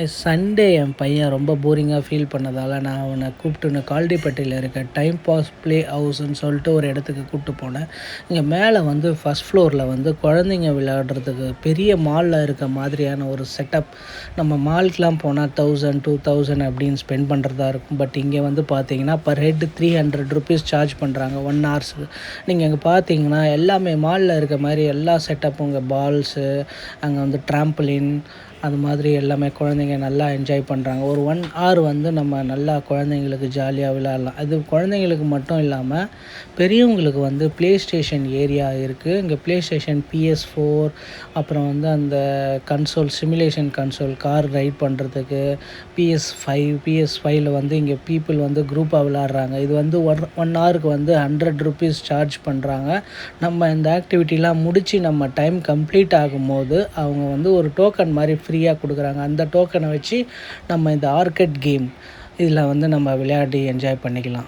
Sunday என் பையன் ரொம்ப போரிங்காக feel பண்ணதால் நான் அவனை கூப்பிட்டுன்னு கால்டிப்பட்டியில் இருக்க டைம் பாஸ் ப்ளே ஹவுஸ்ன்னு சொல்லிட்டு ஒரு இடத்துக்கு கூப்பிட்டு போனேன். இங்கே மேலே வந்து ஃபஸ்ட் ஃப்ளோரில் வந்து குழந்தைங்க விளையாடுறதுக்கு பெரிய மாலில் இருக்க மாதிரியான ஒரு செட்டப். நம்ம மாலுக்கெலாம் போனால் 1000 2000 அப்படின்னு ஸ்பெண்ட் பண்ணுறதா இருக்கும். பட் இங்கே வந்து பார்த்தீங்கன்னா பர் ஹெட் 300 ருபீஸ் சார்ஜ் பண்ணுறாங்க 1 ஹவர்ஸுக்கு. நீங்கள் அங்கே பார்த்தீங்கன்னா எல்லாமே மாலில் இருக்க மாதிரி எல்லா செட்டப்பும், இங்கே பால்ஸு, அங்கே வந்து ட்ராம்பலின், அது மாதிரி எல்லாமே குழந்தைங்க நல்லா என்ஜாய் பண்ணுறாங்க. ஒரு 1 ஹவர் வந்து நம்ம நல்லா குழந்தைங்களுக்கு ஜாலியாக விளையாடலாம். அது குழந்தைங்களுக்கு மட்டும் இல்லாமல் பெரியவங்களுக்கு வந்து ப்ளே ஸ்டேஷன் ஏரியா இருக்குது. இங்கே ப்ளே ஸ்டேஷன் PS4, அப்புறம் வந்து அந்த console simulation console car right பண்ணுறதுக்கு, PS5ல வந்து இங்கே பீப்புள் வந்து குரூப்பாக விளையாடுறாங்க. இது வந்து 1 ஹவருக்கு வந்து 100 ருபீஸ் சார்ஜ் பண்ணுறாங்க. நம்ம இந்த ஆக்டிவிட்டிலாம் முடித்து நம்ம டைம் கம்ப்ளீட் ஆகும்போது அவங்க வந்து ஒரு டோக்கன் மாதிரி ஃப்ரீயாக கொடுக்குறாங்க. அந்த டோக்கனை வச்சு நம்ம இந்த ஆர்கேட் கேம் இதில் வந்து நம்ம விளையாடி என்ஜாய் பண்ணிக்கலாம்.